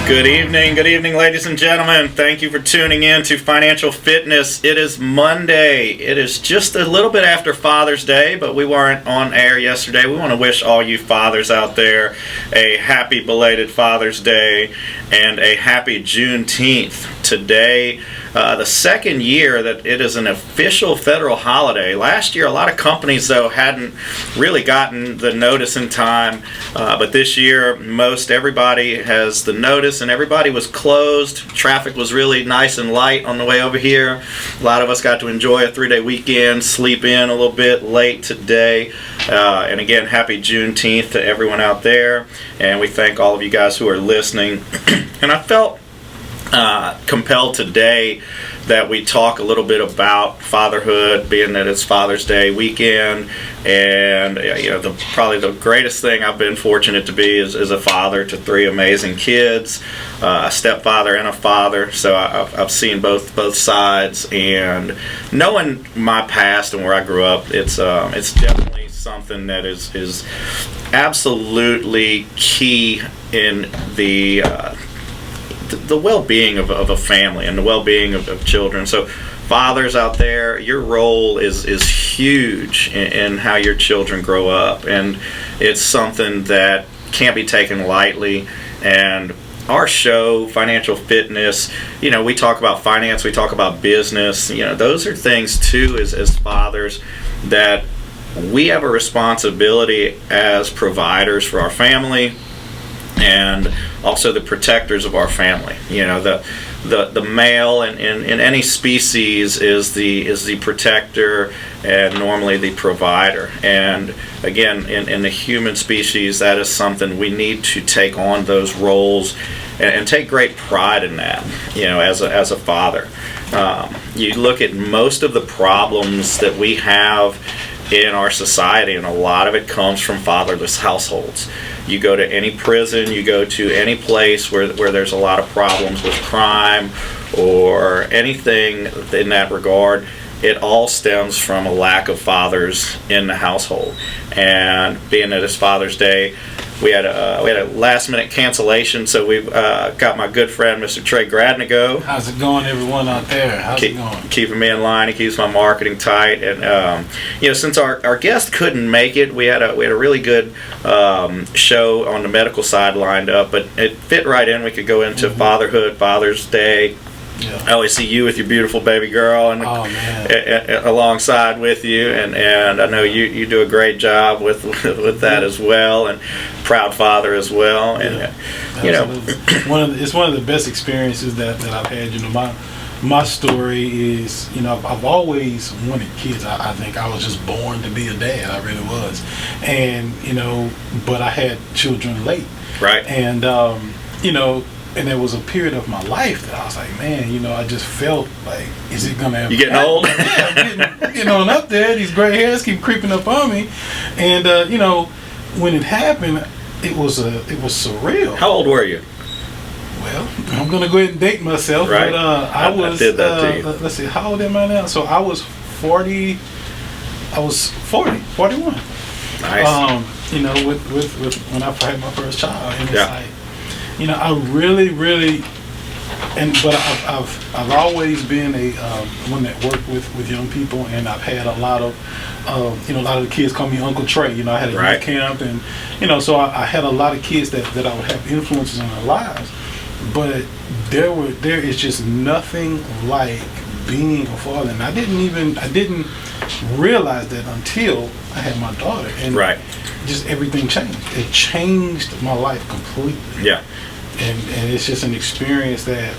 Good evening, ladies and gentlemen. Thank you for tuning in to Financial Fitness. It is Monday. It is just a little bit after Father's Day, but we weren't on air yesterday. We want to wish all you fathers out there a happy belated Father's Day and a happy Juneteenth. Today, the second year that it is an official federal holiday. Last year, a lot of companies, though, hadn't really gotten the notice in time, but this year, most everybody has the notice, and everybody was closed. Traffic was really nice and light on the way over here. A lot of us got to enjoy a 3-day weekend, sleep in a little bit late today, and again, happy Juneteenth to everyone out there, and we thank all of you guys who are listening. And I felt compelled today that we talk a little bit about fatherhood, being that it's Father's Day weekend, and probably the greatest thing I've been fortunate to be is a father to 3 amazing kids, a stepfather and a father. So I've seen both sides, and knowing my past and where I grew up, it's definitely something that is absolutely key in the well-being of a family and the well-being of children. So fathers out there, your role is huge in how your children grow up, and it's something that can't be taken lightly. And our show, Financial Fitness, we talk about finance, we talk about business, those are things too as fathers that we have a responsibility as providers for our family, and also the protectors of our family. The male in any species is the protector and normally the provider. And again, in the human species, that is something we need to take on those roles and take great pride in that. As a father, you look at most of the problems that we have in our society, and a lot of it comes from fatherless households. You go to any prison, you go to any place where there's a lot of problems with crime or anything in that regard, it all stems from a lack of fathers in the household. And being that it's Father's Day, we had a last-minute cancellation, so we've got my good friend, Mr. Tre Gradnigo. How's it going, everyone out there? How's it going? Keeping me in line. He keeps my marketing tight, and since our guest couldn't make it, we had a really good show on the medical side lined up, but it fit right in. We could go into fatherhood, Father's Day. Yeah. I always see you with your beautiful baby girl and alongside with you, and I know you do a great job with that as well, and proud father as well. And it's one of the best experiences that I've had. My story is, I've always wanted kids. I think I was just born to be a dad. I really was, and but I had children late, right? And and there was a period of my life that I was like, man, I just felt like, is it gonna ever? You getting old? Yeah, I'm getting on up there. These gray hairs keep creeping up on me, and when it happened, it was surreal. How old were you? Well, I'm gonna go ahead and date myself, right. But I did that to you. Let's see, how old am I now? So I was 40. I was 41. Nice. With when I had my first child, and it's like, I really, but I've always been a one that worked with young people, and I've had a lot of a lot of the kids call me Uncle Tre. I had a youth camp, and so I had a lot of kids that I would have influences in their lives. But there is just nothing like being a father, and I didn't realize that until I had my daughter, and just everything changed. It changed my life completely. Yeah. And it's just an experience that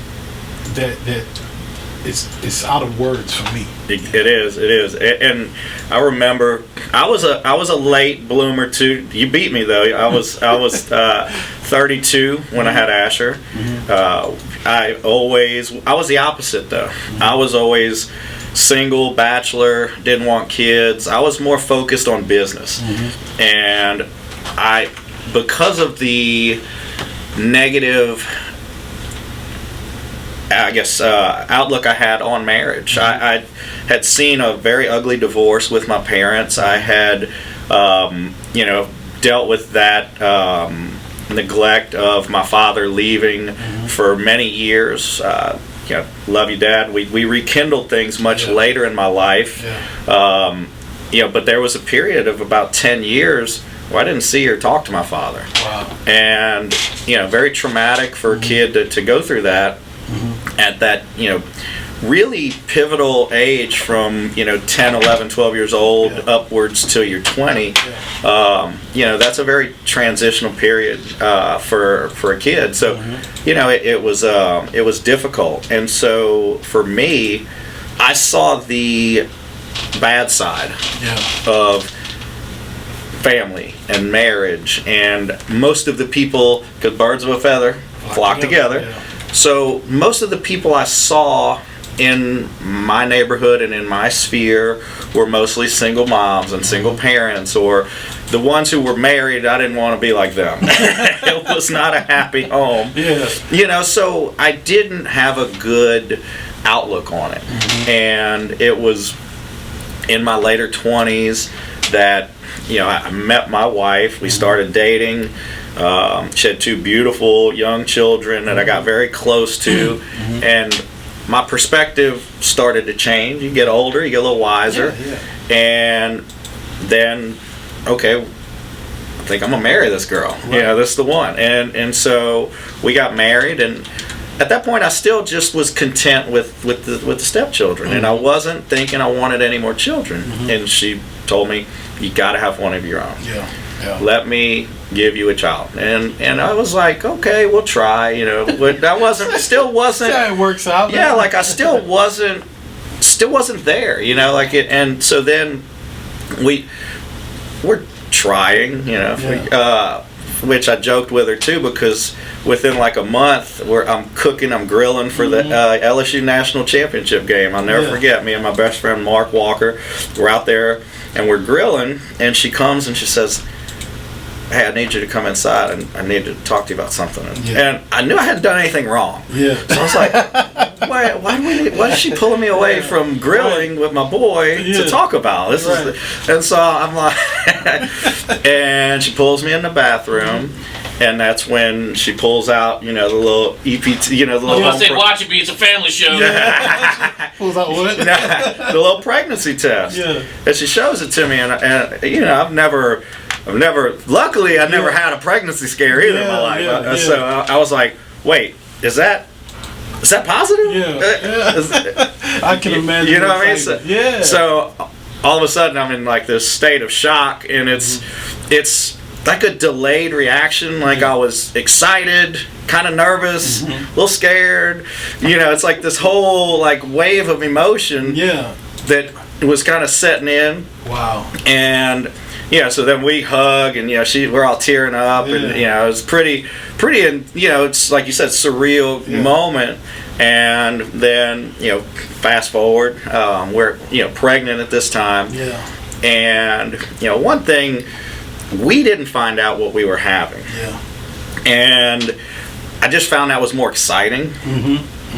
it's out of words for me. It is, and I remember I was a late bloomer too. You beat me though. I was 32 when I had Asher. I was the opposite though. I was always single, bachelor, didn't want kids. I was more focused on business, and because of the negative, outlook I had on marriage. I had seen a very ugly divorce with my parents. I had, dealt with that neglect of my father leaving for many years. Love you, Dad. We rekindled things much later in my life. But there was a period of about 10 years where I didn't see or talk to my father. Wow. And, very traumatic for a kid to go through that at that, really pivotal age from 10, 11, 12 years old upwards till you're 20. That's a very transitional period for a kid. So it was difficult. And so for me, I saw the bad side of family and marriage, and most of the people, because birds of a feather flock together. So most of the people I saw in my neighborhood and in my sphere were mostly single moms and single parents, or the ones who were married. I didn't want to be like them. It was not a happy home. So I didn't have a good outlook on it. And it was in my later 20s that I met my wife. We started dating. She had 2 beautiful young children that I got very close to, and my perspective started to change. You get older, you get a little wiser, and then, okay, I think I'm gonna marry this girl. This is the one. And so we got married, and at that point I still just was content with the stepchildren, and I wasn't thinking I wanted any more children. And she told me, you got to have one of your own. Let me give you a child. And I was like, okay, we'll try. That still wasn't. That's how it works out. Yeah, like I still wasn't there. And so then we're trying. Which I joked with her too, because within like a month, I'm cooking, I'm grilling for the LSU National Championship game. I'll never forget, me and my best friend Mark Walker, we're out there and we're grilling, and she comes and she says, hey, I need you to come inside and I need to talk to you about something. And I knew I hadn't done anything wrong. So I was like, why is she pulling me away from grilling with my boy to talk about? And so I'm like, and she pulls me in the bathroom, and that's when she pulls out, the little EPT, the little. I was going to say, watch it be, it's a family show. Pulls out what? The little pregnancy test. And she shows it to me, and I've never, luckily, I never had a pregnancy scare either in my life. So I was like, wait, is that positive? I can imagine. You know what I mean? So all of a sudden, I'm in like this state of shock, and it's like a delayed reaction. Like I was excited, kind of nervous, a little scared. It's like this whole like wave of emotion that was kind of setting in. Wow. And so then we hug, and we're all tearing up, and it was pretty, and it's like you said, surreal moment. And then fast forward, we're pregnant at this time, and one thing, we didn't find out what we were having, and I just found that was more exciting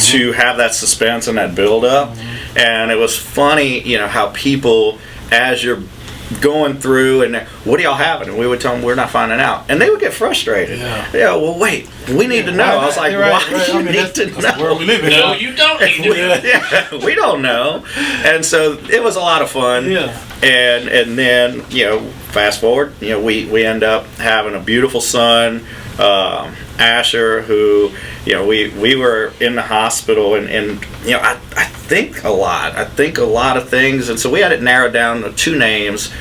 to have that suspense and that build up. And it was funny, how people, as you're going through, and what are y'all having? And we would tell them we're not finding out, and they would get frustrated. Well, wait, we need to know. I was like, why do you need to know? Where we live in. No, you don't need to know. We don't know. And so it was a lot of fun. And then fast forward, we end up having a beautiful son, Asher, who we were in the hospital, and I think a lot of things, and so we had it narrowed down to 2 names,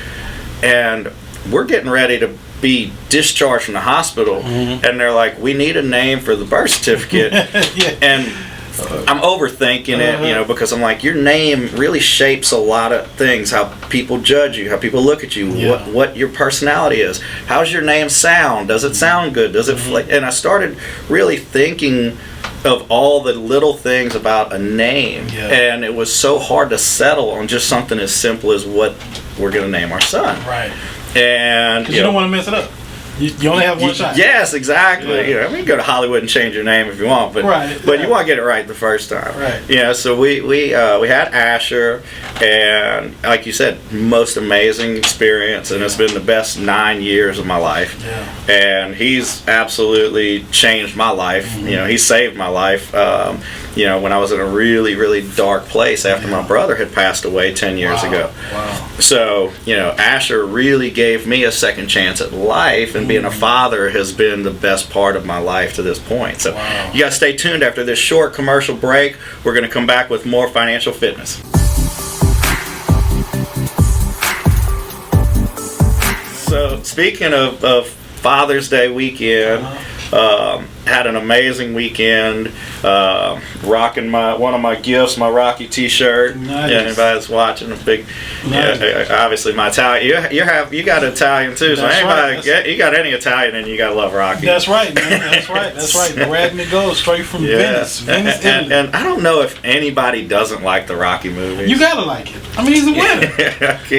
and we're getting ready to be discharged from the hospital, and they're like, we need a name for the birth certificate. And I'm overthinking it, because I'm like, your name really shapes a lot of things, how people judge you, how people look at you, what your personality is. How's your name sound? Does it sound good? Does it and I started really thinking of all the little things about a name, and it was so hard to settle on just something as simple as what we're going to name our son. Right. And you don't want to mess it up. You only have one shot. Yes, exactly. Yeah. You know, I mean, go to Hollywood and change your name if you want, but you want to get it right the first time. Right. You know, so we had Asher, and like you said, most amazing experience, and it's been the best 9 years of my life. Yeah. And he's absolutely changed my life. Mm-hmm. You know, he saved my life. You know, when I was in a really, really dark place after my brother had passed away 10 years ago. Wow. So, you know, Asher really gave me a second chance at life, and being a father has been the best part of my life to this point. So, you got to stay tuned after this short commercial break. We're going to come back with more financial fitness. So, speaking of Father's Day weekend, had an amazing weekend. Rocking one of my gifts, my Rocky T-shirt. Nice. Yeah, anybody that's watching, a big. Nice. Yeah, obviously my Italian. You got Italian too. So That's anybody, right. you got any Italian, and you gotta love Rocky. That's right, man. That's right. That's right. Tre Gradnigo, straight from Venice, Italy. And I don't know if anybody doesn't like the Rocky movies. You gotta like it. I mean, he's a winner. Exactly.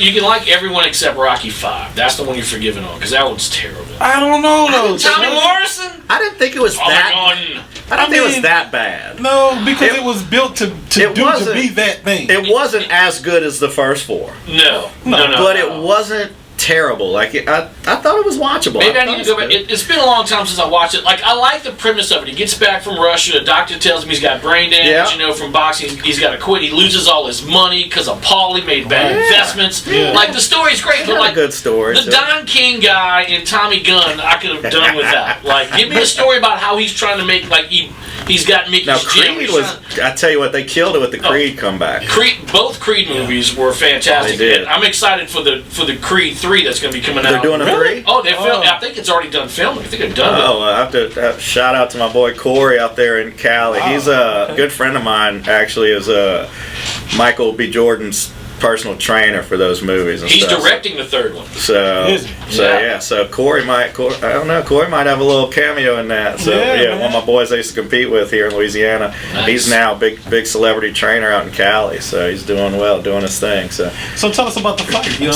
You can like everyone except Rocky 5. That's the one you're forgiven on, because that one's terrible. I don't know though. Tommy Morrison? I didn't think it was Oh my that. God. I don't think it was that bad. No, because it was built to be that thing. It wasn't as good as the first four. No. But it wasn't terrible. Like I thought it was watchable. Maybe I need to go back. It's been a long time since I watched it. Like, I like the premise of it. He gets back from Russia. The doctor tells him he's got brain damage, you know, from boxing. He's got to quit. He loses all his money because of Paulie made bad investments. Yeah. Like, the story's great, but like a good story. The Don King guy and Tommy Gunn, I could have done without. Like, give me a story about how he's trying to make, like, he's got Mickey's Now gym. Creed was. I tell you what, they killed it with the Creed comeback. Both Creed movies were fantastic. They did. And I'm excited for the Creed 3 that's going to be coming out. They're doing a 3? Oh, they're filming. I think it's already done filming. I think they're done. Oh, I have to shout out to my boy Corey out there in Cali. He's a good friend of mine. Actually, is Michael B. Jordan's personal trainer for those movies. And He's stuff. directing the third one. So Corey might. I don't know. Corey might have a little cameo in that. So one of my boys I used to compete with here in Louisiana. Nice. He's now a big celebrity trainer out in Cali. So he's doing well, doing his thing. So tell us about the fight. You know?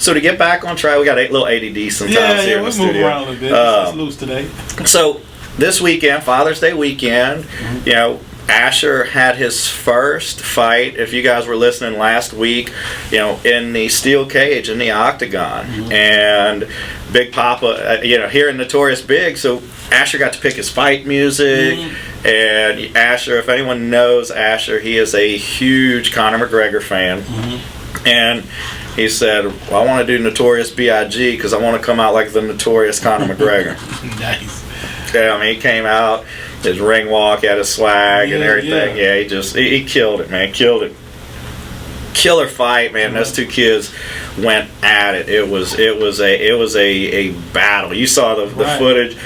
So to get back on track, we got a little ADD sometimes here in the studio. We move around a little bit. It's loose today. So this weekend, Father's Day weekend, you know, Asher had his first fight, if you guys were listening last week, you know, in the steel cage, in the octagon. And Big Papa, you know, here in Notorious Big, so Asher got to pick his fight music. And Asher, if anyone knows Asher, he is a huge Conor McGregor fan. And he said, well, I want to do Notorious B.I.G. because I want to come out like the Notorious Conor McGregor. Nice. Yeah, I mean, he came out, his ring walk, had his swag and everything. Yeah, he killed it, man. Killed it. Killer fight, man. Those two kids went at it. It was a battle. You saw the footage.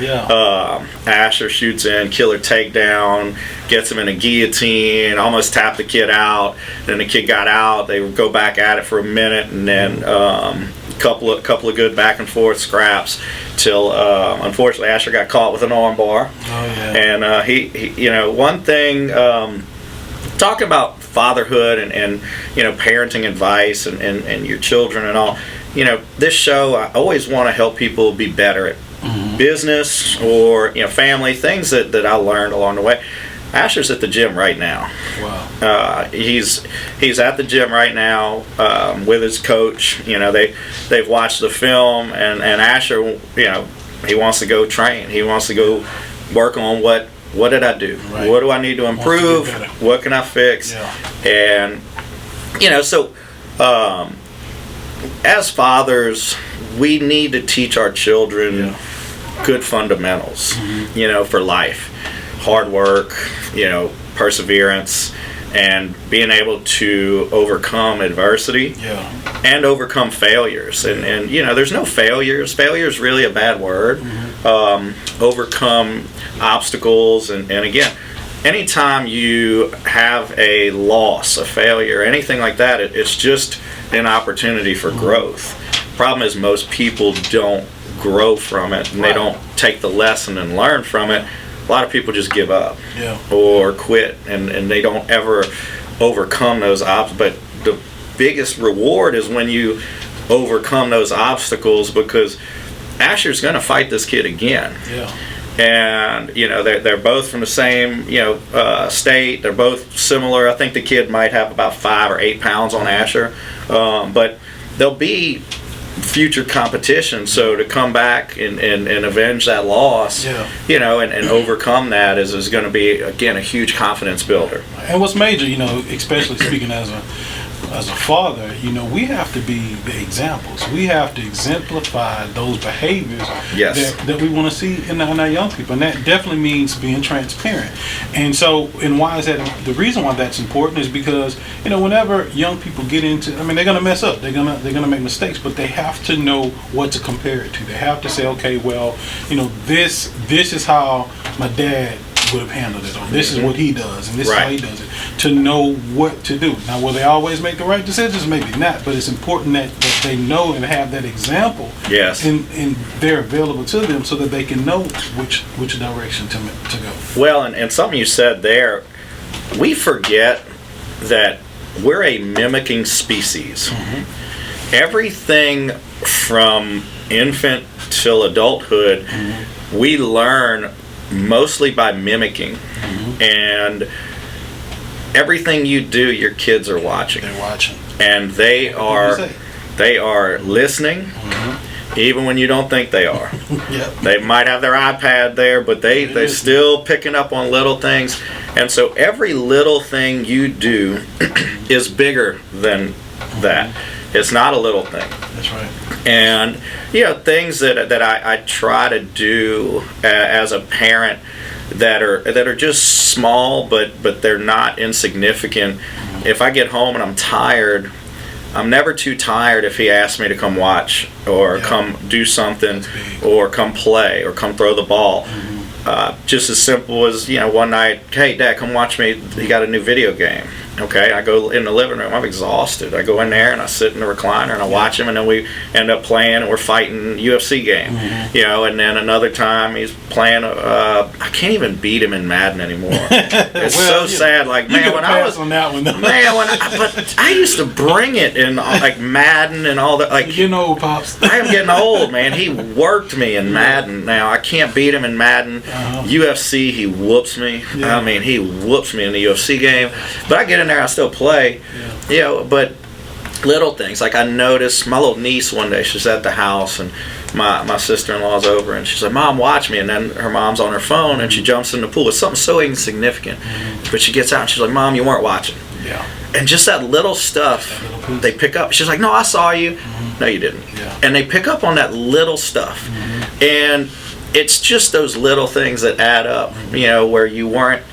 Asher shoots in, killer takedown, gets him in a guillotine, almost tapped the kid out. Then the kid got out. They would go back at it for a minute, and then couple of good back and forth scraps till unfortunately Asher got caught with an armbar. And he you know, one thing, talking about fatherhood and you know, parenting advice and your children and all, you know, this show, I always want to help people be better at business or, you know, family things that I learned along the way. Asher's at the gym right now. Wow. He's at the gym right now with his coach. You know, they've watched the film, and Asher, you know, he wants to go train. He wants to go work on what did I do? Right. What do I need to improve? What can I fix? And you know, so as fathers, we need to teach our children good fundamentals. You know, for life. Hard work, you know, perseverance, and being able to overcome adversity and overcome failures. And you know, there's no failures. Failure is really a bad word. Overcome obstacles, and again, anytime you have a loss, a failure, anything like that, it's just an opportunity for growth. Problem is, most people don't grow from it, and they don't take the lesson and learn from it. A lot of people just give up or quit, and they don't ever overcome those obstacles. But the biggest reward is when you overcome those obstacles, because Asher's going to fight this kid again. Yeah. And they're both from the same state. They're both similar. I think the kid might have about 5 or 8 pounds on Asher, but there'll be future competition. So to come back and avenge that loss, and overcome that is going to be, again, a huge confidence builder. And what's major, especially speaking as a father, we have to be the examples. We have to exemplify those behaviors that we want to see in our young people, and that definitely means being transparent. And so, and why is that? The reason why that's important is because whenever young people get into, they're going to mess up, they're going to make mistakes, but they have to know what to compare it to. They have to say, okay, well, this is how my dad would have handled it, or this is what he does, and this is how he does it, to know what to do. Now, will they always make the right decisions? Maybe not, but it's important that they know and have that example, and they're available to them so that they can know which direction to go. Well, and something you said there, we forget that we're a mimicking species. Mm-hmm. Everything from infant till adulthood, we learn mostly by mimicking. And everything you do, your kids are watching. They're watching, and they are listening, even when you don't think they are. They might have their iPad there, but they're still picking up on little things. And so every little thing you do is bigger than that. It's not a little thing. That's right. And things that I try to do as a parent that are just small, but they're not insignificant. If I get home and I'm tired, I'm never too tired if he asks me to come watch or come do something or come play or come throw the ball. Just as simple as, one night, hey, Dad, come watch me. He got a new video game. Okay, I go in the living room. I'm exhausted. I go in there and I sit in the recliner and I watch him, and then we end up playing and we're fighting UFC game. And then another time he's playing. I can't even beat him in Madden anymore. It's so sad. Like, man, when I was on that one, though. but I used to bring it in like Madden and all that. Like, Pops. I am getting old, man. He worked me in Madden. Now I can't beat him in Madden. UFC, he whoops me. He whoops me in the UFC game. But I get in there, I still play. But little things, like I noticed my little niece one day, she's at the house and my sister-in-law's over and she's like, Mom, watch me. And then her mom's on her phone and she jumps in the pool. It's something so insignificant. But she gets out and she's like, Mom, you weren't watching. And just that little stuff they pick up. She's like, no, I saw you. No, you didn't. And they pick up on that little stuff. And it's just those little things that add up, where you weren't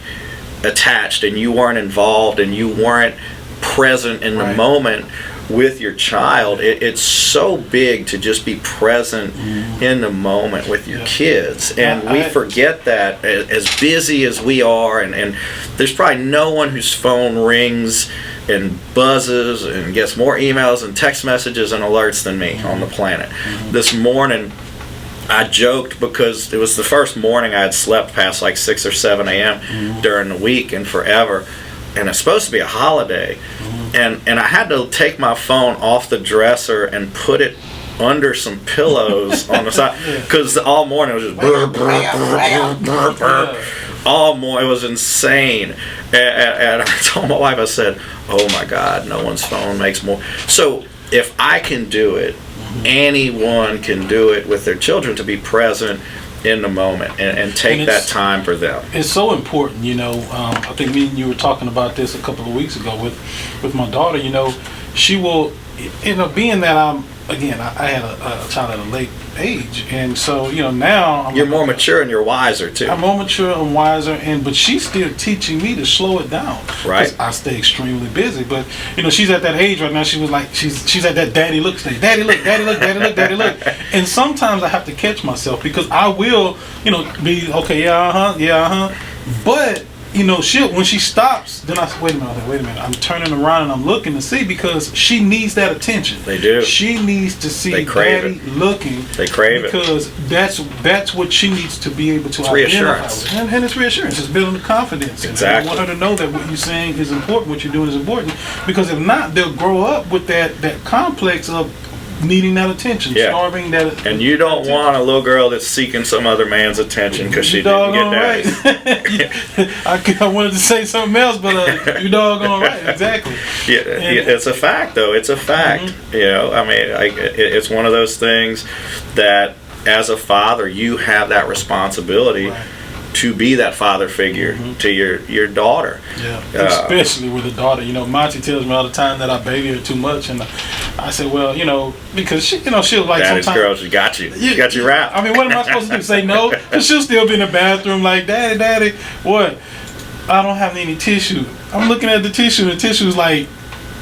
attached and you weren't involved and you weren't present in the moment with your child. It's so big to just be present in the moment with your kids, and we forget that as busy as we are, and there's probably no one whose phone rings and buzzes and gets more emails and text messages and alerts than me on the planet. This morning I joked because it was the first morning I had slept past like 6 or 7 a.m. during the week and forever, and it's supposed to be a holiday, and I had to take my phone off the dresser and put it under some pillows on the side, because all morning it was just brr, brr, brr, brr, brr. All morning, it was insane. And I told my wife, I said, oh my God, no one's phone makes more. So if I can do it, anyone can do it with their children, to be present in the moment and take that time for them. It's so important, I think me and you were talking about this a couple of weeks ago with my daughter. She will, being that I had a child at a late age, and so now you're more mature and you're wiser too. I'm more mature and wiser, but she's still teaching me to slow it down. Right. I stay extremely busy, but she's at that age right now. She was like, she's at that daddy look stage. Daddy look, daddy look, daddy look, daddy look. And sometimes I have to catch myself, because I will, be okay, but when she stops, then I say, wait a minute. I'm turning around and I'm looking to see, because she needs that attention. They do. She needs to see daddy looking. They crave because it. Because that's what she needs to be able to it's identify reassurance. with. And it's reassurance. It's building confidence. Exactly. And I want her to know that what you're saying is important, what you're doing is important. Because if not, they'll grow up with that complex of, needing that attention, starving that. And you don't want a little girl that's seeking some other man's attention because she didn't get that. I wanted to say something else, but you doggone right, exactly. Yeah, it's a fact, though. It's a fact. Mm-hmm. You know, I mean, it's one of those things that, as a father, you have that responsibility. Right. To be that father figure to your daughter. Yeah, especially with a daughter. You know, Monty tells me all the time that I baby her too much, and I say, well, you know, because she, you know, she'll like Daddy's sometimes. Girl, she got you. She got you wrapped. I mean, what am I supposed to do? Say no? Because she'll still be in the bathroom like, Daddy, what? I don't have any tissue. I'm looking at the tissue, and the tissue's like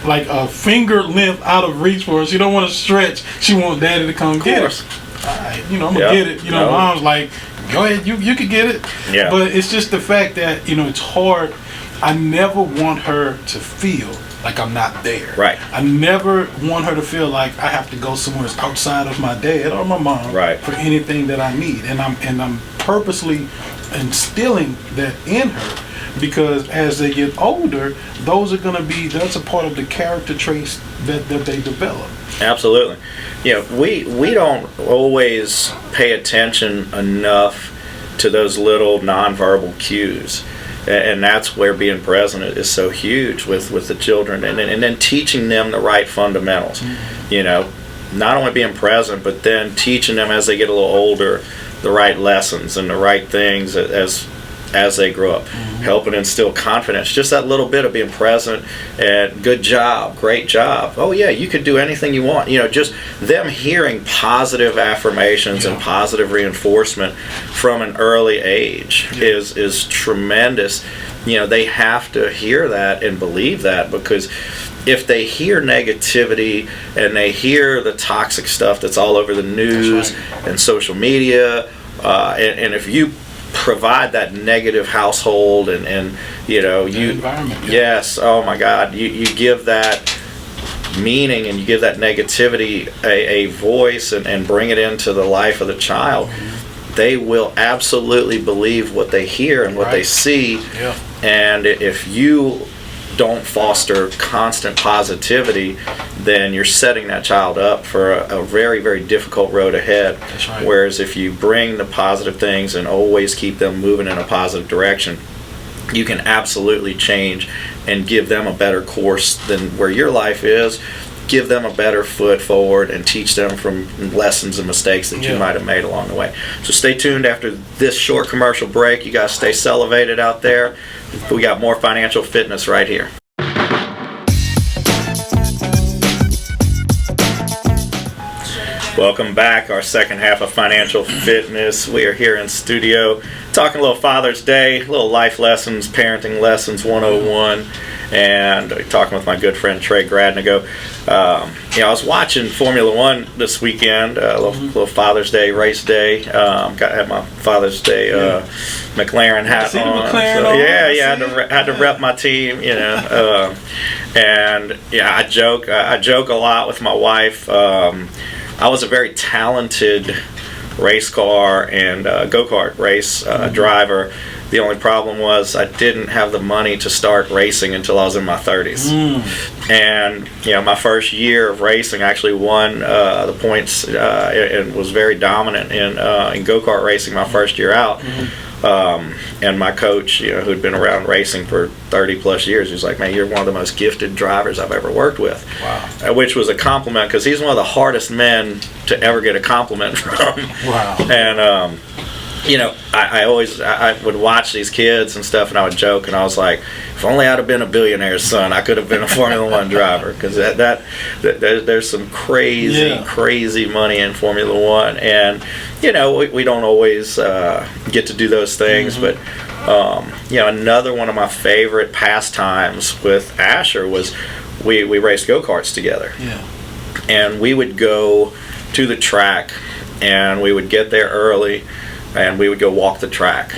a finger length out of reach for her. She don't want to stretch. She wants Daddy to come get it. All right, you know, I'm gonna get it. You know, Mom's like, go ahead, you could get it. Yeah. But it's just the fact that, you know, it's hard. I never want her to feel like I'm not there. Right. I never want her to feel like I have to go somewhere outside of my dad or my mom for anything that I need. And I'm purposely instilling that in her, because as they get older, that's a part of the character traits that they develop. Absolutely. You know, we don't always pay attention enough to those little nonverbal cues, and that's where being present is so huge with the children, and then teaching them the right fundamentals. You know, not only being present, but then teaching them as they get a little older the right lessons and the right things as they grow up, helping instill confidence. Just that little bit of being present and good job, great job. Oh yeah, you could do anything you want. You know, just them hearing positive affirmations and positive reinforcement from an early age is tremendous. You know, they have to hear that and believe that, because if they hear negativity and they hear the toxic stuff that's all over the news and social media, and if you provide that negative household and you know, environment, oh my God, you give that meaning and you give that negativity a voice and bring it into the life of the child, they will absolutely believe what they hear and what they see. And if you don't foster constant positivity, then you're setting that child up for a very, very difficult road ahead. That's right. Whereas if you bring the positive things and always keep them moving in a positive direction, you can absolutely change and give them a better course than where your life is. Give them a better foot forward and teach them from lessons and mistakes that you might have made along the way. So stay tuned after this short commercial break. You guys stay elevated out there. We got more financial fitness right here. Welcome back. Our second half of Financial Fitness. We are here in studio talking a little Father's Day, little life lessons, parenting lessons 101, and talking with my good friend Tre Gradnigo. I was watching Formula One this weekend, little Father's Day race day. Had my Father's Day McLaren hat on. Had to rep my team, you know. And I joke a lot with my wife. I was a very talented race car and go-kart race driver. The only problem was I didn't have the money to start racing until I was in my 30s. And you know, my first year of racing, I actually won the points and was very dominant in go-kart racing my first year out. And my coach, you know, who'd been around racing for 30 plus years, he was like, "Man, you're one of the most gifted drivers I've ever worked with." Wow. Which was a compliment, because he's one of the hardest men to ever get a compliment from. Wow. And you know, I would watch these kids and stuff, and I would joke, and I was like, if only I'd have been a billionaire's son, I could have been a Formula One driver, because there's some crazy money in Formula One, and you know, we don't always get to do those things, but you know, another one of my favorite pastimes with Asher was we raced go-karts together. And we would go to the track, and we would get there early, and we would go walk the track.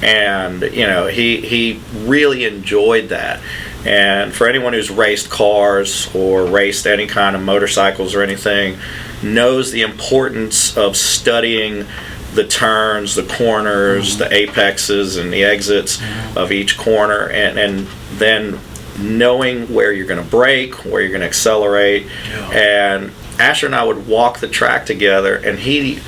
And you know, he really enjoyed that. And for anyone who's raced cars or raced any kind of motorcycles or anything, knows the importance of studying the turns, the corners, the apexes and the exits of each corner, and then knowing where you're going to brake, where you're going to accelerate, and Asher and I would walk the track together, and he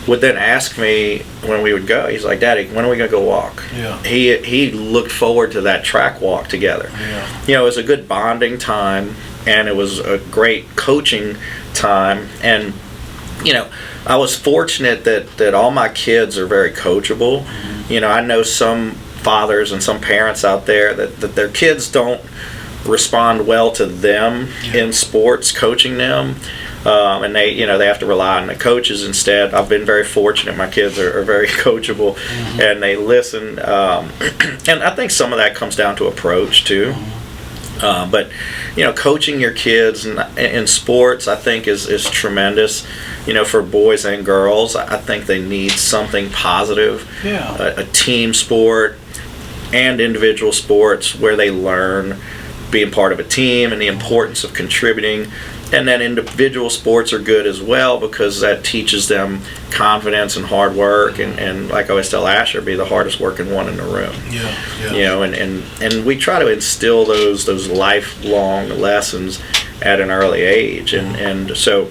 would then ask me when we would go. He's like, "Daddy, when are we gonna go walk?" Yeah. He looked forward to that track walk together. Yeah. It was a good bonding time, and it was a great coaching time. And I was fortunate that all my kids are very coachable. I know some fathers and some parents out there that their kids don't respond well to them in sports, coaching them. And they have to rely on the coaches instead. I've been very fortunate. My kids are very coachable, and they listen. And I think some of that comes down to approach too. But coaching your kids in sports, I think is tremendous. For boys and girls, I think they need something positive. Yeah. A team sport and individual sports where they learn being part of a team and the importance of contributing. And then individual sports are good as well because that teaches them confidence and hard work. And like I always tell Asher, be the hardest working one in the room. Yeah. And we try to instill those lifelong lessons at an early age. And so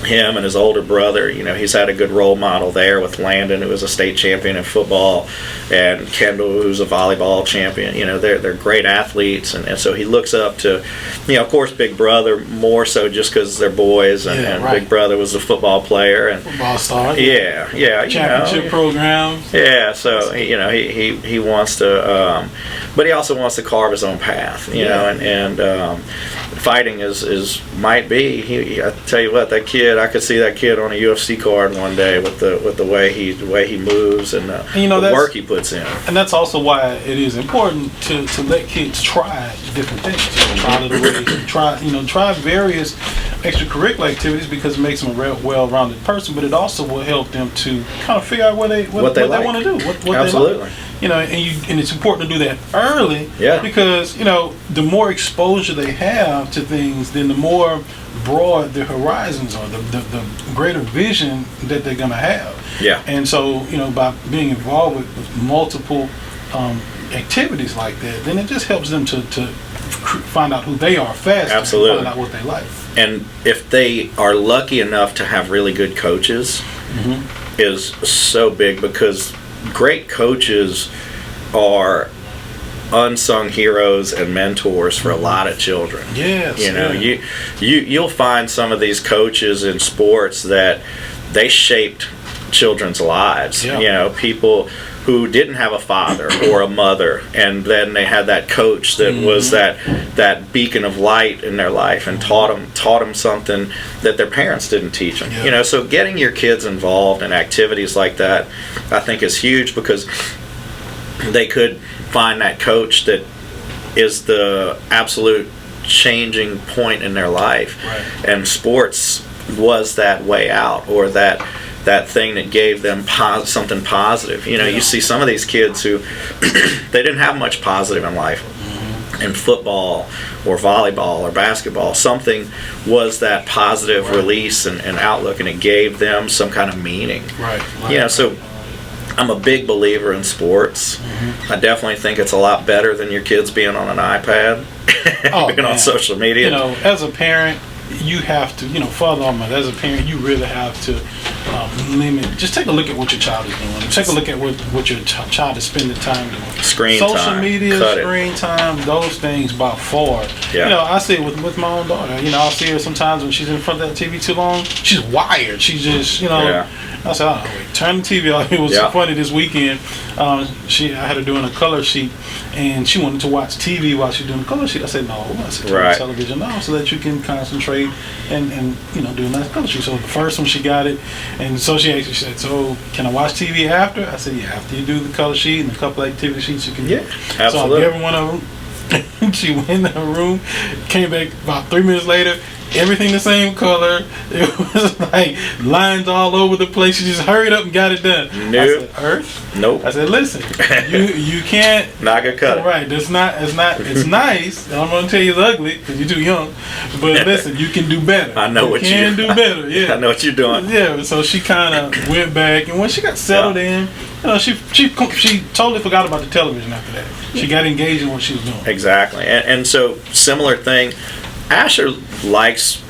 him and his older brother, he's had a good role model there with Landon, who was a state champion in football, and Kendall, who's a volleyball champion. They're great athletes, and so he looks up to, of course, Big Brother more so just because they're boys, and right. Big Brother was a football player and football star. Yeah. Championship programs. Yeah, so he wants to, but he also wants to carve his own path. And fighting is might be. I tell you what, that kid. I could see that kid on a UFC card one day with the way he moves and the work he puts in. And that's also why it is important to let kids try different things. Try little ways, try various extracurricular activities because it makes them a well-rounded person. But it also will help them to kind of figure out what they want to do. What Absolutely. They like. And it's important to do that early. Yeah. Because the more exposure they have to things, then the more broad their horizons are, the greater vision that they're going to have. Yeah. And so, by being involved with multiple activities like that, then it just helps them to find out who they are faster. Absolutely. And find out what they like. And if they are lucky enough to have really good coaches, is so big because great coaches are unsung heroes and mentors for a lot of children. Yes. You'll find some of these coaches in sports that they shaped children's lives. Yeah. People who didn't have a father or a mother, and then they had that coach that was that beacon of light in their life and taught them something that their parents didn't teach them. Yeah. So getting your kids involved in activities like that, I think, is huge because they could find that coach that is the absolute changing point in their life. Right. And sports was that way out, or that thing that gave them something positive. You see some of these kids who they didn't have much positive in life. In football or volleyball or basketball, something was that positive release and outlook, and it gave them some kind of meaning. Right. So I'm a big believer in sports. I definitely think it's a lot better than your kids being on an iPad, being on social media. As a parent, you have to, father or mother, as a parent, you really have to limit. Just take a look at what your child is doing. Take a look at what your child is spending time doing. Social media, screen time, those things by far. Yeah. I see it with my own daughter. I'll see her sometimes when she's in front of that TV too long. She's wired. She's just, I said, turn the TV off. It was so funny this weekend. I had her doing a color sheet, and she wanted to watch TV while she's doing the color sheet. I said, no. I said, turn the television off so that you can concentrate and do a nice color sheet. So the first one she got it, and so she actually said, so can I watch TV after? I said, yeah, after you do the color sheet and a couple activity sheets you can do. Absolutely. So I gave her one of them. She went in her room, came back about 3 minutes later, everything the same color. It was like lines all over the place. She just hurried up and got it done. Nope. I said, Earth? Nope. I said, listen, you can't. Not gonna cut it. Right. It's nice. I'm gonna tell you it's ugly because you're too young. But listen, you can do better. I know what you can do better. Yeah. I know what you're doing. Yeah. So she kind of went back, and when she got settled in, she totally forgot about the television after that. She got engaged in what she was doing. Exactly. And so similar thing. Asher likes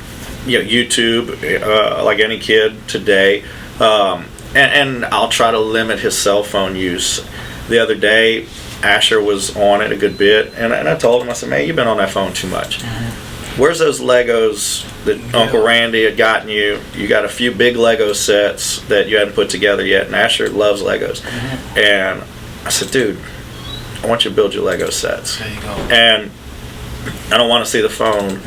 YouTube, like any kid today, and I'll try to limit his cell phone use. The other day, Asher was on it a good bit, and I told him, I said, man, you've been on that phone too much. Mm-hmm. Where's those Legos that Uncle Randy had gotten you? You got a few big Lego sets that you hadn't put together yet, and Asher loves Legos. Mm-hmm. And I said, dude, I want you to build your Lego sets. There you go. And I don't want to see the phone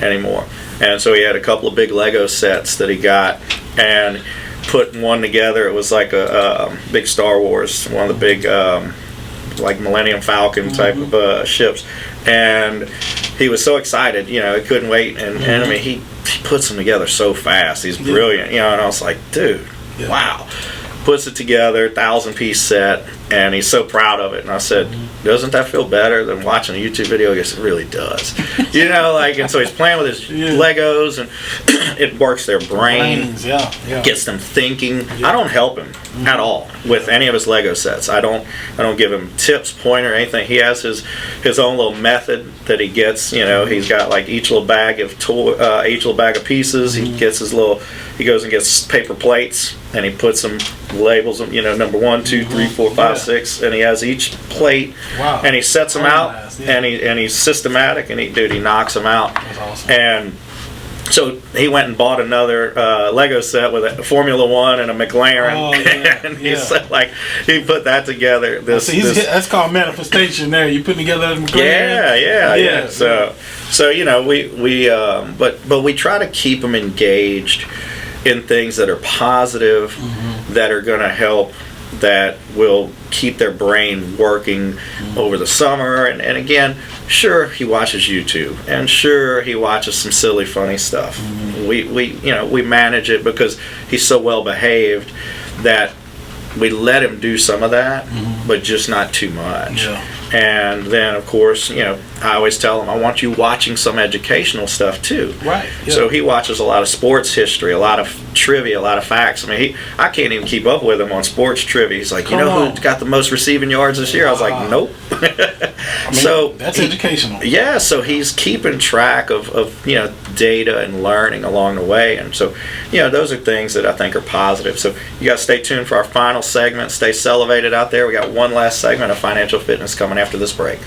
anymore. And so he had a couple of big Lego sets that he got, and put one together. It was like a big Star Wars, one of the big like Millennium Falcon type of ships. And he was so excited, he couldn't wait. And I mean, he puts them together so fast. He's brilliant, and I was like, dude, wow. Puts it together, 1,000-piece set, and he's so proud of it. And I said, doesn't that feel better than watching a YouTube video? He goes, it really does. And so he's playing with his Legos, and it works their brains, gets them thinking. I don't help him at all with any of his Lego sets. I don't give him tips, pointer, anything. He has his own little method that he gets. He's got like each little bag of pieces. He gets he goes and gets paper plates, and he puts them, labels them, number 1, 2, 3, 4, 5, 6, and he has each plate, and he sets them out, and he's systematic, and he knocks them out. That's awesome. And so he went and bought another Lego set with a Formula One and a McLaren, and he said, he put that together. That's called manifestation. There, you put together a McLaren. Yeah. So but we try to keep them engaged in things that are positive, that are going to help, that will keep their brain working over the summer. And again, sure, he watches YouTube, and sure, he watches some silly, funny stuff. We manage it because he's so well behaved that we let him do some of that, but just not too much. And then, of course, I always tell him, I want you watching some educational stuff too. Right. So he watches a lot of sports history, a lot of trivia, a lot of facts. I mean, I can't even keep up with him on sports trivia. He's like, who got the most receiving yards this year? I was like, nope. So that's educational. Yeah. So he's keeping track of data and learning along the way, and so those are things that I think are positive. So you guys stay tuned for our final segment. Stay elevated out there. We got one last segment of financial fitness coming after this break.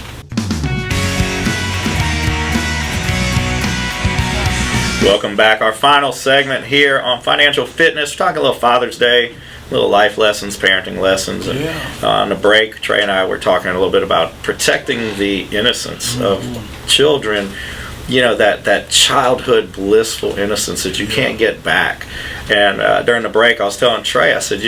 Welcome back. Our final segment here on Financial Fitness. We're talking a little Father's Day, little life lessons, parenting lessons. And on the break, Trey and I were talking a little bit about protecting the innocence of children. That childhood blissful innocence that you can't get back. And during the break, I was telling Trey, I said,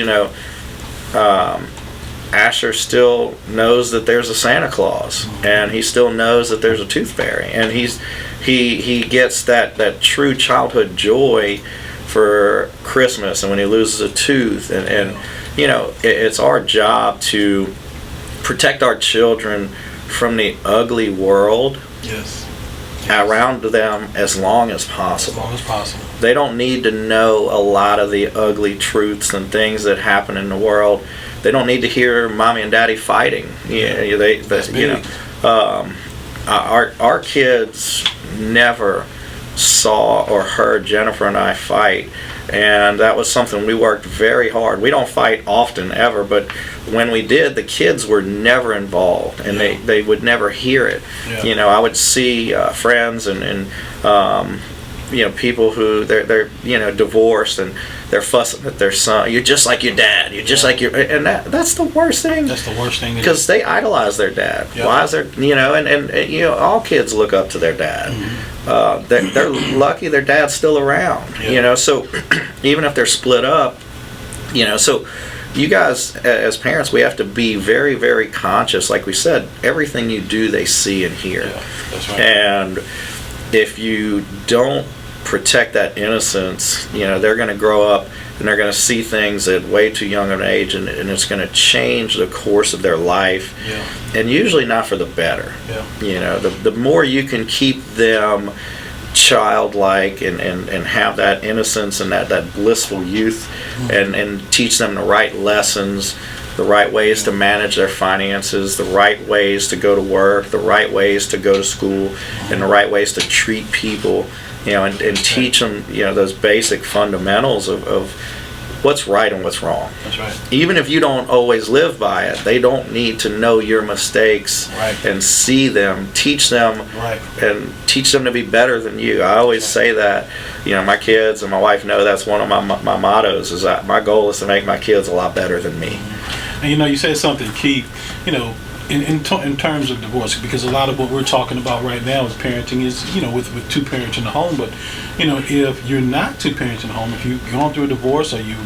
Asher still knows that there's a Santa Claus, and he still knows that there's a Tooth Fairy, and he gets that true childhood joy for Christmas, and when he loses a tooth, and it's our job to protect our children from the ugly world around them as long as possible. They don't need to know a lot of the ugly truths and things that happen in the world. They don't need to hear mommy and daddy fighting. Our kids never saw or heard Jennifer and I fight, and that was something we worked very hard. We don't fight often ever, but when we did, the kids were never involved, and they would never hear it. I would see friends and people who they're divorced, and they're fussing at their son. You're just like your dad. You're just like and that's the worst thing. That's the worst thing because they idolize their dad. Why is there and all kids look up to their dad. They're lucky their dad's still around. So even if they're split up, so you guys as parents, we have to be very, very conscious. Like we said, everything you do, they see and hear. That's right. And if you don't protect that innocence, they're going to grow up and they're going to see things at way too young an age, and it's going to change the course of their life, and usually not for the better. The more you can keep them childlike and have that innocence and that blissful youth, and teach them the right lessons, the right ways to manage their finances, the right ways to go to work, the right ways to go to school, and the right ways to treat people. and teach them, those basic fundamentals of what's right and what's wrong. That's right. Even if you don't always live by it, they don't need to know your mistakes and see them, teach them, and teach them to be better than you. I always say that, my kids and my wife know that's one of my mottos, is that my goal is to make my kids a lot better than me. And you said something key, in terms of divorce, because a lot of what we're talking about right now is parenting is, with two parents in the home. But, if you're not two parents in the home, if you've gone through a divorce, or you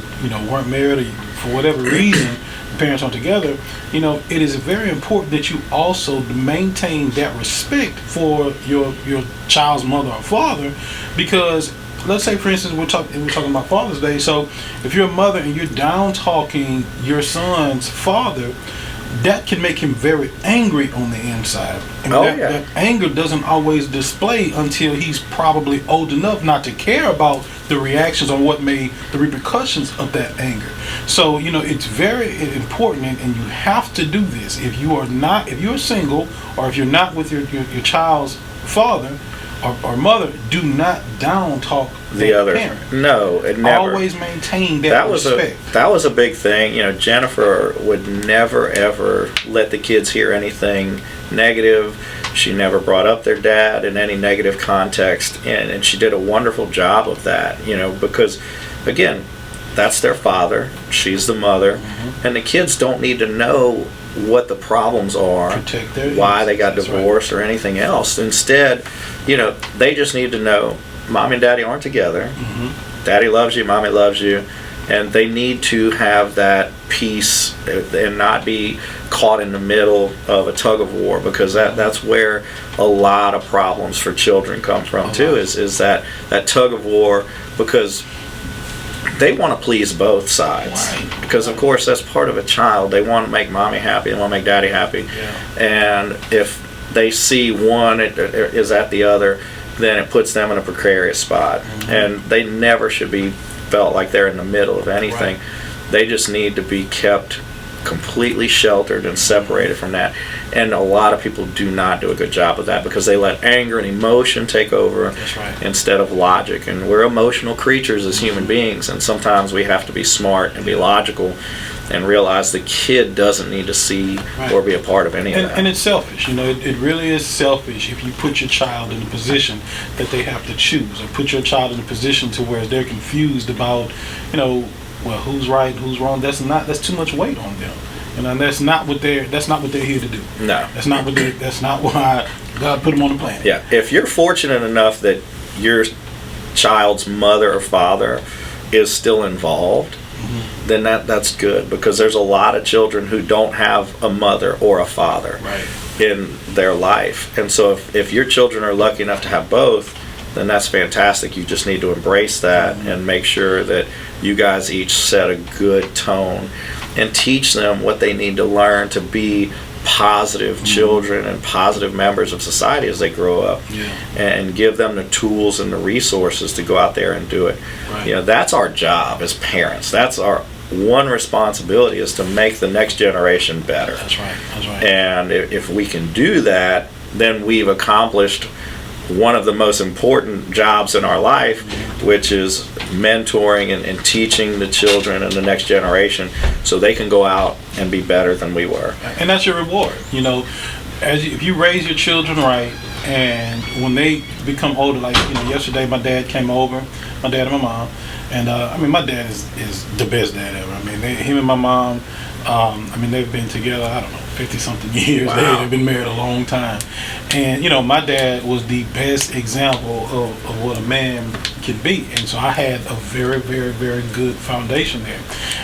weren't married, or for whatever reason, the parents aren't together, it is very important that you also maintain that respect for your child's mother or father, because let's say, for instance, we're talking about Father's Day. So if you're a mother and you're down talking your son's father, that can make him very angry on the inside. And that anger doesn't always display until he's probably old enough not to care about the reactions or the repercussions of that anger. So, it's very important, and you have to do this. If you're single, or if you're not with your child's father or mother, do not down talk the other parent. No, it never. Always maintain that respect. That was a big thing. Jennifer would never ever let the kids hear anything negative. She never brought up their dad in any negative context, and she did a wonderful job of that. Because again, that's their father. She's the mother, and the kids don't need to know what the problems are, why they got divorced, or anything else. Instead, they just need to know Mommy and Daddy aren't together. Daddy loves you, Mommy loves you, and they need to have that peace and not be caught in the middle of a tug of war, because that's where a lot of problems for children come from too. Is that tug of war, because they want to please both sides, because of course that's part of a child. They want to make Mommy happy, they want to make Daddy happy, and if they see one is at the other, then it puts them in a precarious spot, and they never should be felt like they're in the middle of anything. They just need to be kept completely sheltered and separated from that, and a lot of people do not do a good job of that, because they let anger and emotion take over instead of logic. And we're emotional creatures as human beings, and sometimes we have to be smart and be logical and realize the kid doesn't need to see or be a part of any of that. And it's selfish. It really is selfish if you put your child in a position that they have to choose, or put your child in a position to where they're confused about, well, who's right, who's wrong. That's too much weight on them. And that's not what they're here to do. No. That's not why God put them on the planet. Yeah. If you're fortunate enough that your child's mother or father is still involved, then that's good, because there's a lot of children who don't have a mother or a father in their life. And so if your children are lucky enough to have both, then that's fantastic. You just need to embrace that and make sure that you guys each set a good tone and teach them what they need to learn to be positive children and positive members of society as they grow up, and give them the tools and the resources to go out there and do it. That's our job as parents. That's our one responsibility, is to make the next generation better. That's right. And if we can do that, then we've accomplished one of the most important jobs in our life, which is mentoring and teaching the children and the next generation so they can go out and be better than we were. And that's your reward. If you raise your children right, and when they become older, like yesterday my dad came over, my dad and my mom, and my dad is the best dad ever. Him and my mom, they've been together, I don't know, 50-something years. Wow. They've been married a long time. And, my dad was the best example of what a man can be. And so I had a very, very, very good foundation there.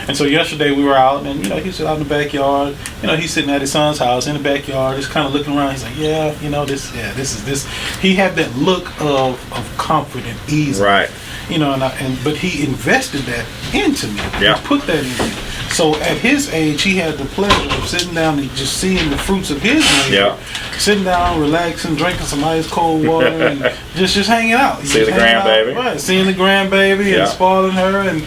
And so yesterday we were out, and, he's out in the backyard. He's sitting at his son's house in the backyard, just kind of looking around. He's like, this is this. He had that look of comfort and ease. Right. But he invested that into me. Yeah. He put that in me. So at his age, he had the pleasure of sitting down and just seeing the fruits of his labor. Yeah. Sitting down, relaxing, drinking some ice cold water, and just hanging out. See the grandbaby. Right, seeing the grandbaby and spoiling her, and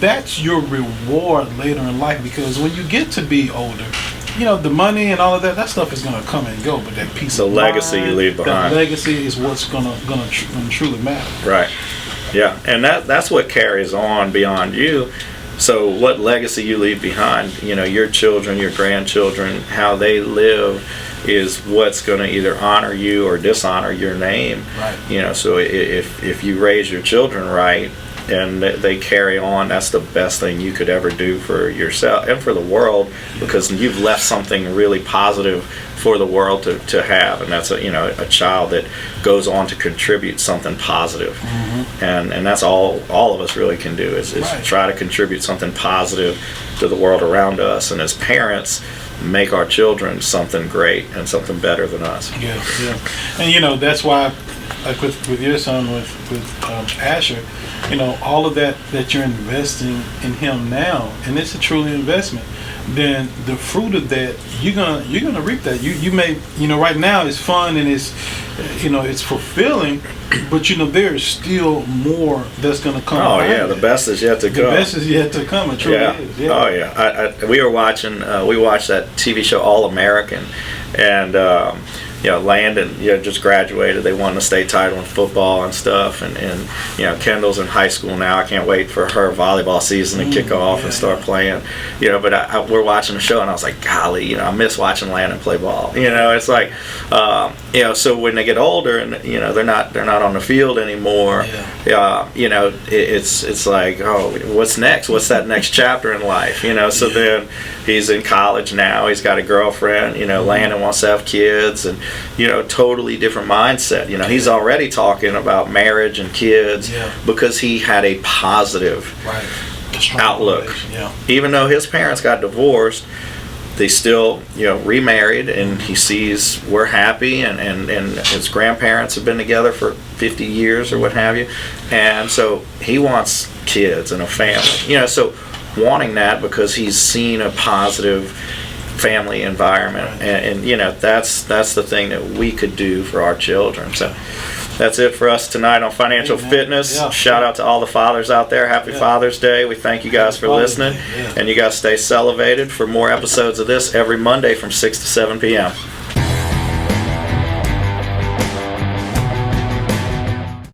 that's your reward later in life, because when you get to be older, the money and all of that stuff is going to come and go, but that piece the of legacy mind, you leave behind. that legacy is what's going to truly matter. Right. Yeah, and that's what carries on beyond you. So what legacy you leave behind, your children, your grandchildren, how they live is what's going to either honor you or dishonor your name. Right. So if you raise your children right and they carry on, that's the best thing you could ever do for yourself and for the world, because you've left something really positive for the world to have, and that's a child that goes on to contribute something positive. Mm-hmm. And that's all of us really can do is Right. try to contribute something positive to the world around us, and as parents make our children something great and something better than us. Yeah. And that's why, like with your son, with Asher, all of that you're investing in him now, and it's a truly investment. Then the fruit of that, you're gonna reap that. You may right now it's fun and it's it's fulfilling, but there's still more that's gonna come. Oh yeah, the best is yet to come. The best is yet to come. It truly is. Yeah. Oh yeah. We watched that TV show All American, and Landon just graduated. They won the state title in football and stuff, and Kendall's in high school now. I can't wait for her volleyball season to kick off and start playing. But we're watching the show, and I was like, golly, I miss watching Landon play ball. It's like, so when they get older and they're not on the field anymore. It's like, oh, what's next? What's that next chapter in life? So then he's in college now. He's got a girlfriend. Landon wants to have kids, and totally different mindset. He's already talking about marriage and kids because he had a positive outlook. Even though his parents got divorced, they still remarried, and he sees we're happy, and his grandparents have been together for 50 years or what have you, and so he wants kids and a family. So wanting that because he's seen a positive family environment, and that's the thing that we could do for our children. So that's it for us tonight on Financial Fitness. Shout out to all the fathers out there. Happy Father's Day. We thank you guys for listening, and you guys stay salivated for more episodes of this every Monday from 6 to 7 p.m.